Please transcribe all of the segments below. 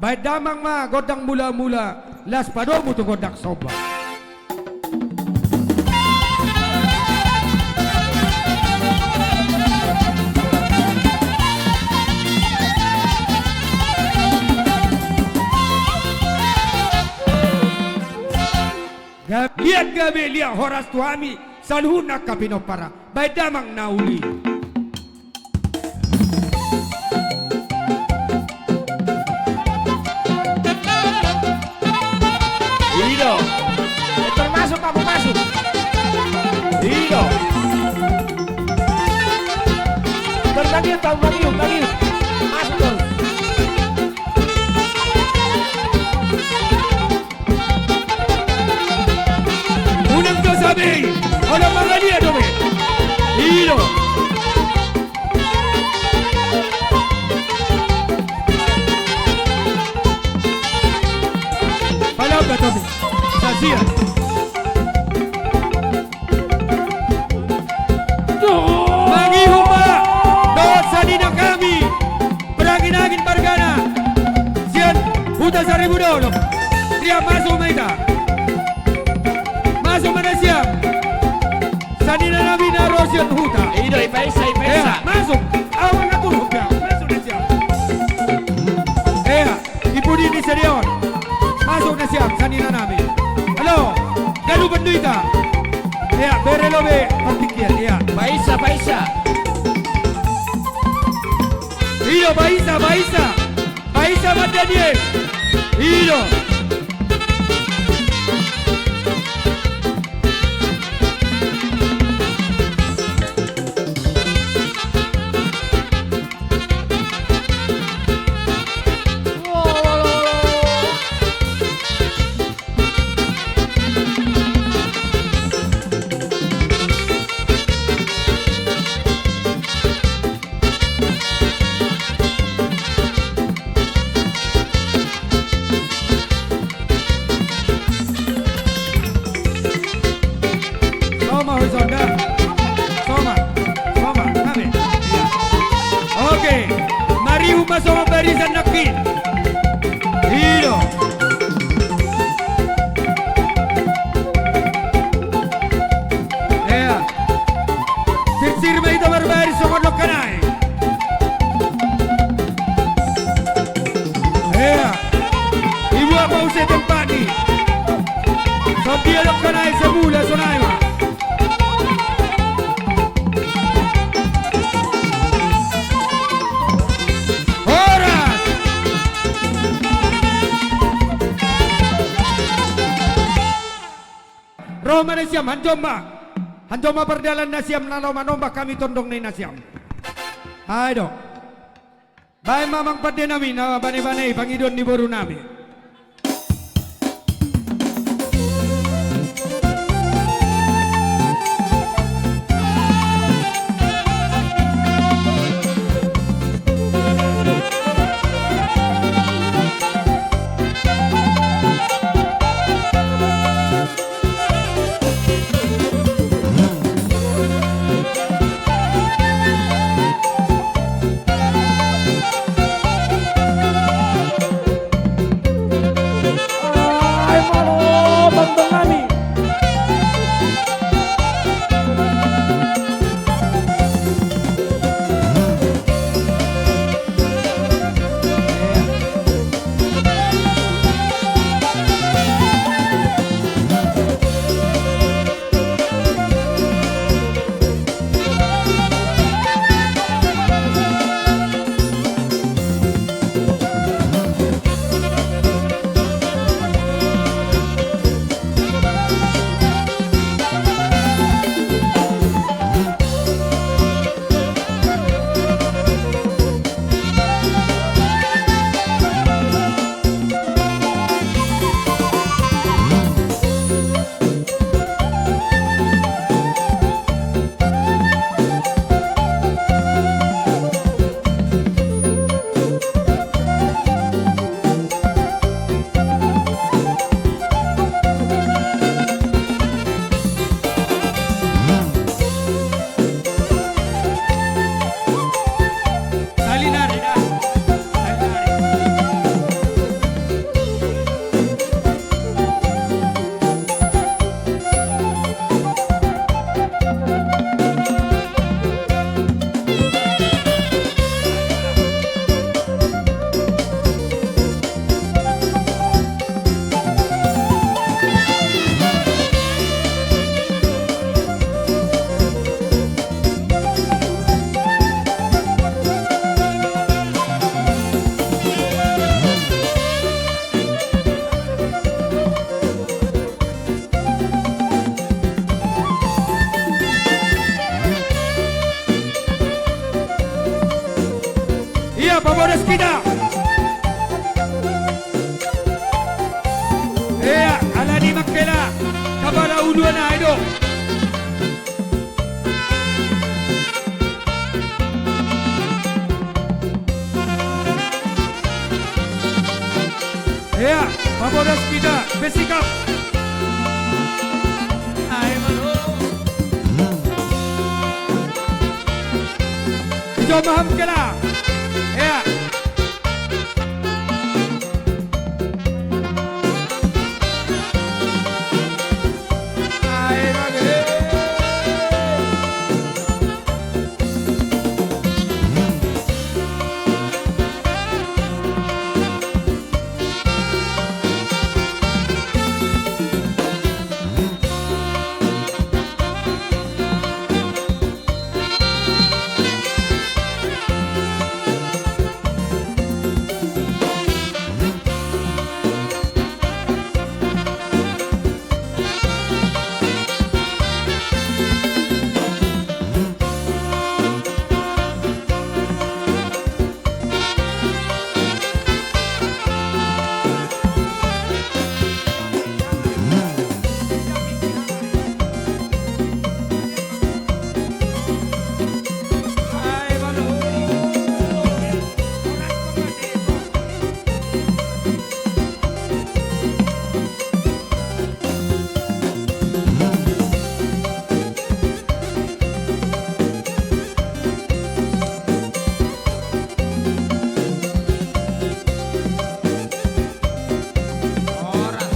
Baik damang ma godang mula-mula las padomu tu godak soba. Lihat gabe lihat horas tuami salhuna kapinopara. Baik damang nauli. Ido, termasuk kamu masuk. Ido, terbagian tahu bagian masuk dong. Unang kasabi, ada mga dia dome. Ido. Palabra dome. Sazian. Mangihuma, dosa dina kami. Berangin-angin bargana. Sian, buta 1000 dolo. Dia masuk mereka. Masuk mana siap? Sanina nabi na Rosian huta. Ido, ipaisa. Masuk. Awang atur huta. Masuk na siap. Ibu di Serion. Masuk na siap. Sanina nabi. Halo. Galu banduita. Berelobe partikian. Paisa. Ido, Baisa. Baisa Mat Daniel. Ido. Soma Horizonda. Soma. Nabi. Oke. Mari umat sama barisan nakin. Ido. Sir may ito barbaris sa kodok kanay. Ibu apa usai tempat ni. So dialog kanay sa mula sunay ma. Roma Nasiam, Hanjoma berjalan Nasiam, naloma nombak kami tondong ni Nasiam. Hai dok. Baik mamang pada nami, nawa bane-bane pangidon di boru nami. sana, ayo. Ya, Kapolres kita, bersikap. Ay, mano. Hijau paham ka na? Ya. Ay, mano. Ay, mano. Oras.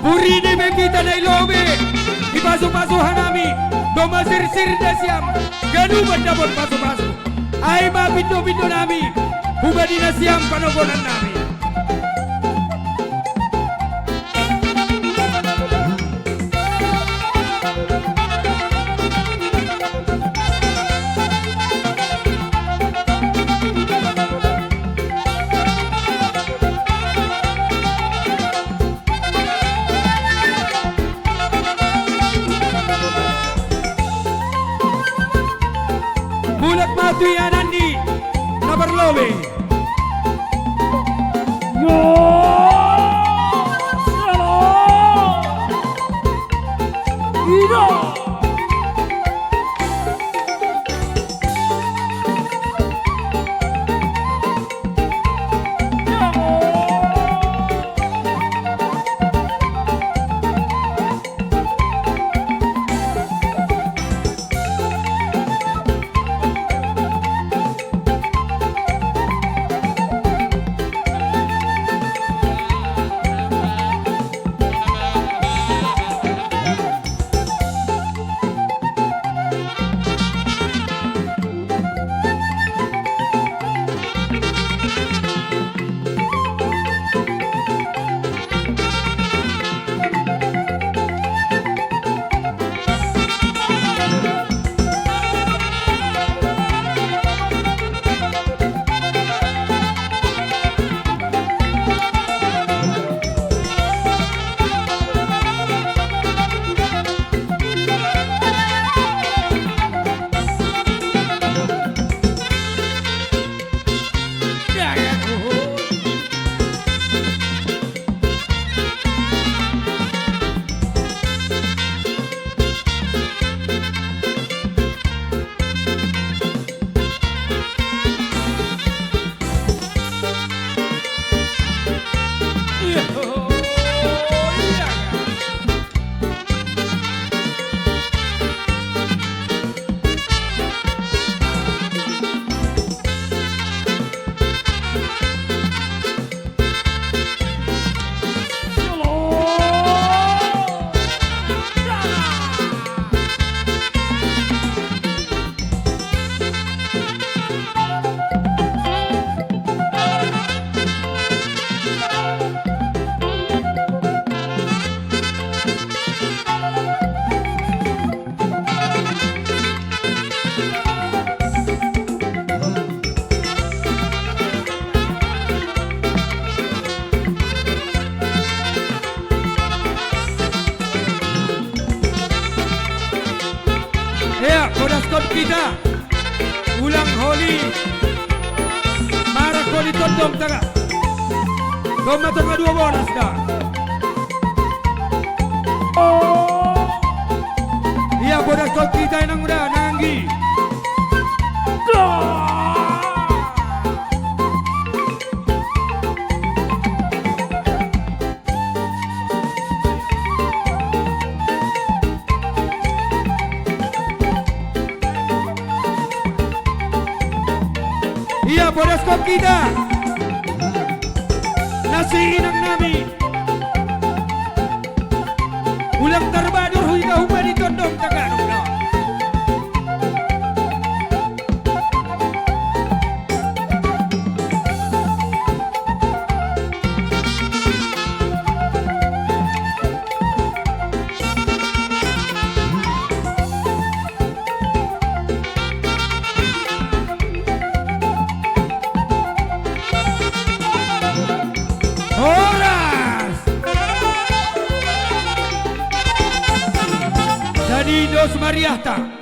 Puri ni kita na ilobe. Ipasok-pasok hanami. Domasir-sir na siyam. Ganu bandabon pasok-pasok. Ay mapindo-pindo nami. Hubadi na siyam panobonan nami. Bulat matu yan Andi. Nabarlobe. Yo! Hello! Ino! skot kita. Ulang Holi. Marak Holi tondong taga. Doma to dua bonas dah. Iya bodas skot kita nang udah nanggi. Iya bodas skot kita. Nasihin ang nami. Ulang Tarbadur hingga humani tondong taganong na. Horas! Jadi Dos Mariahta